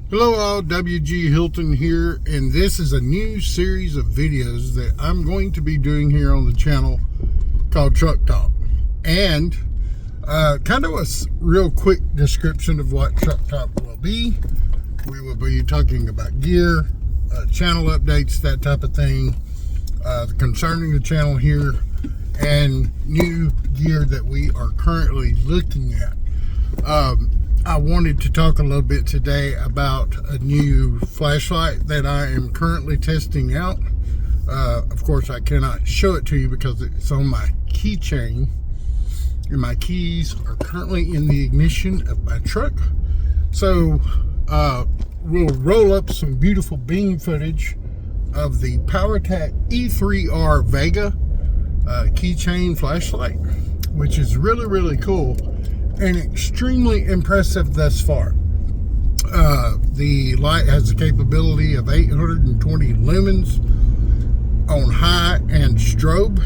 Hello all, WG Hilton here, and this is a new series of videos that I'm going to be doing here on the channel called Truck Talk. And kind of a real quick description of what Truck Talk will be. We will be talking about gear, channel updates, that type of thing, concerning the channel here, and new gear that we are currently looking at. I wanted to talk a little bit today about a new flashlight that I am currently testing out. Of course, I cannot show it to you because it's on my keychain, and my keys are currently in the ignition of my truck. So we'll roll up some beautiful beam footage of the Powertac E3R Vega keychain flashlight, which is really cool and extremely impressive thus far. The light has the capability of 820 lumens on high and strobe,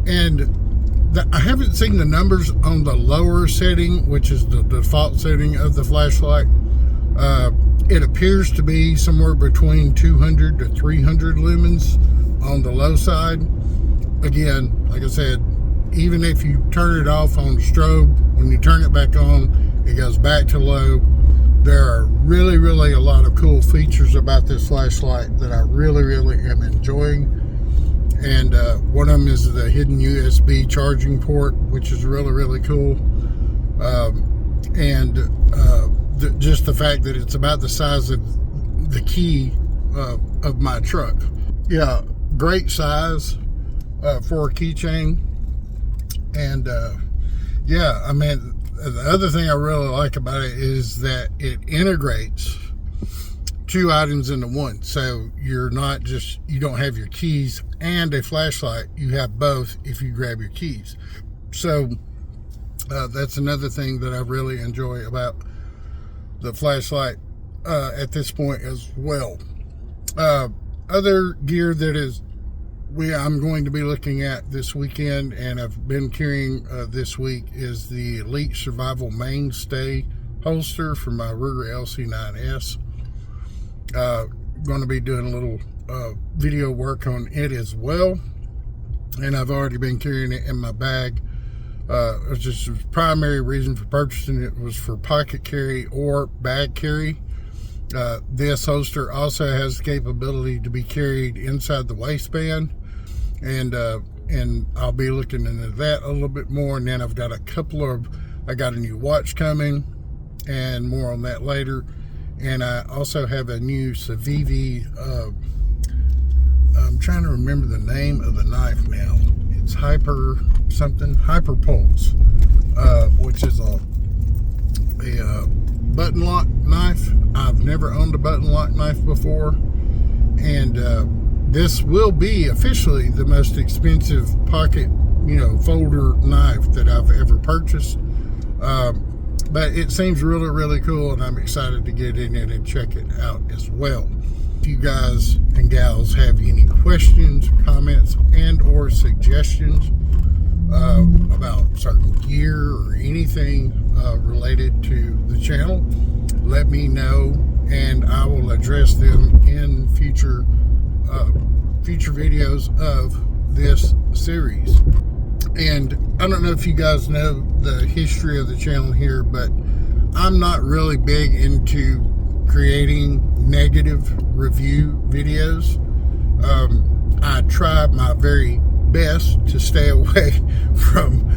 and I haven't seen the numbers on the lower setting, which is the default setting of the flashlight. It appears to be somewhere between 200 to 300 lumens on the low side. Again, like I said, even if you turn it off on strobe, when you turn it back on, it goes back to low. There are really a lot of cool features about this flashlight that I really am enjoying. And one of them is the hidden USB charging port, which is really cool. Just the fact that it's about the size of the key of my truck. Yeah, great size for a keychain. And yeah, I mean, the other thing I really like about it is that it integrates two items into one. So you're not just, you don't have your keys and a flashlight, you have both if you grab your keys. So that's another thing that I really enjoy about the flashlight at this point as well. Other gear that I'm going to be looking at this weekend, and I've been carrying this week, is the Elite Survival Mainstay holster for my Ruger LC9S. Going to be doing a little video work on it as well, and I've already been carrying it in my bag. It's just the primary reason for purchasing it was for pocket carry or bag carry. This holster also has the capability to be carried inside the waistband, and I'll be looking into that a little bit more. And then I got a new watch coming, and more on that later. And I also have a new Civivi, I'm trying to remember the name of the knife now. It's Hyper Pulse, which is a button lock knife. I've never owned a button lock knife before, and this will be officially the most expensive pocket, folder knife that I've ever purchased. But it seems really cool, and I'm excited to get in it and check it out as well. If you guys and gals have any questions, comments, and or suggestions about certain gear or anything related to the channel, let me know, and I will address them in future videos of this series. And I don't know if you guys know the history of the channel here, but I'm not really big into creating negative review videos. I try my very best to stay away from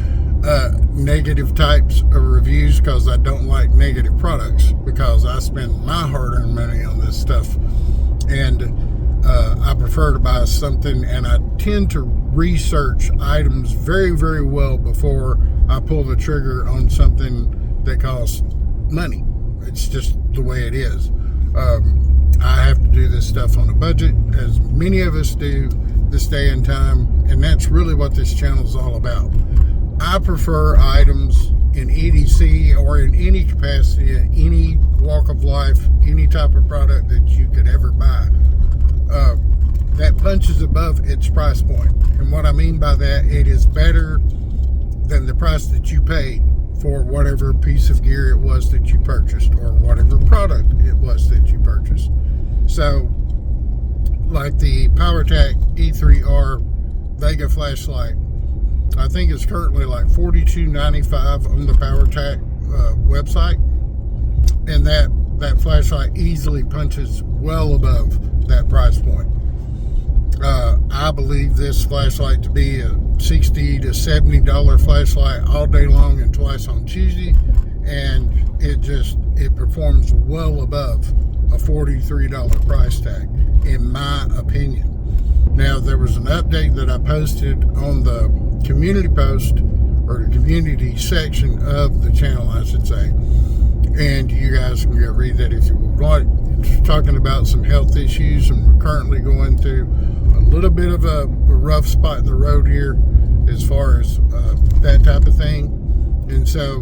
negative types of reviews, because I don't like negative products, because I spend my hard-earned money on this stuff, and I prefer to buy something, and I tend to research items very well before I pull the trigger on something that costs money. It's just the way it is. I have to do this stuff on a budget, as many of us do this day and time, and that's really what this channel is all about. I prefer items in EDC or in any capacity, in any walk of life, any type of product that you could ever buy, that punches above its price point. And what I mean by that, it is better than the price that you paid for whatever piece of gear it was that you purchased, or whatever product it was So like the Powertac E3R Vega flashlight, I think it's currently like $42.95 on the Powertac website, and that flashlight easily punches well above that price point. I believe this flashlight to be a $60 to $70 flashlight all day long and twice on Tuesday, and it performs well above a $43 price tag, in my opinion. Now, there was an update that I posted on the community post, or the community section of the channel, I should say, and you guys can go read that if you would like. It's talking about some health issues, and we're currently going through a little bit of a rough spot in the road here as far as that type of thing. And so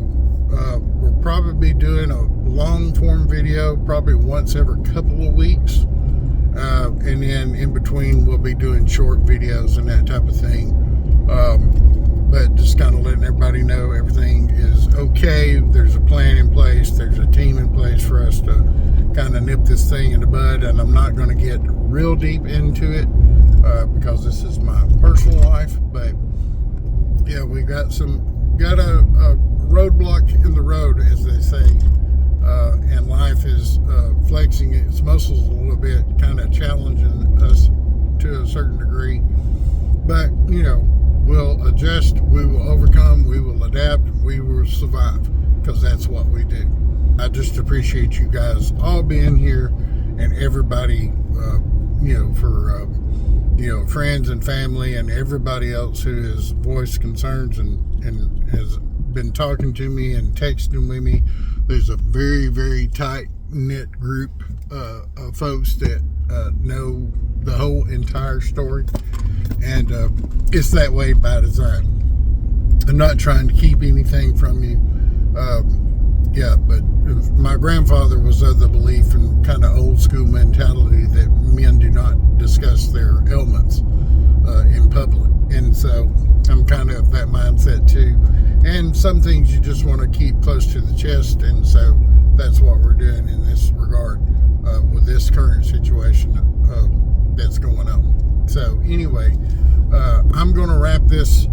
we'll probably be doing a long form video probably once every couple of weeks, and then in between we'll be doing short videos and that type of thing, but just kind of letting everybody know everything is okay. There's a plan in place, there's a team in place for us to kind of nip this thing in the bud, and I'm not going to get real deep into it because this is my personal life. But yeah, we got a roadblock in the road, as they say, and life is flexing its muscles a little bit, kind of challenging us to a certain degree. But you know, we'll adjust, we will overcome, we will adapt, we will survive, because that's what we do. I just appreciate you guys all being here, and everybody, for friends and family and everybody else who has voiced concerns and has been talking to me and texting with me. There's a very, very tight knit group of folks that know the whole entire story, and it's that way by design. I'm not trying to keep anything from you. But my grandfather was of the belief and kind of old school mentality that men do not discuss their ailments in public, and so I'm kind of that mindset too. And some things you just want to keep close to the chest, and so that's what we're doing in this regard with this current situation that's going on. So anyway, I'm going to wrap this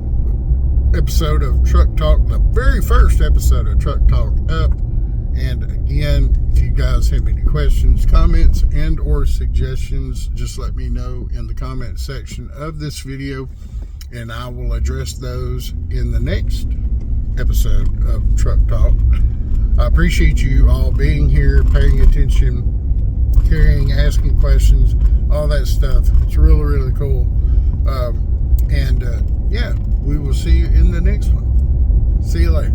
episode of Truck Talk, the very first episode of Truck Talk, up. And again, if you guys have any questions, comments, and or suggestions, just let me know in the comment section of this video, and I will address those in the next episode of Truck Talk. I appreciate you all being here, paying attention, caring, asking questions, all that stuff. It's really, really cool. Yeah, we will see you in the next one. See you later.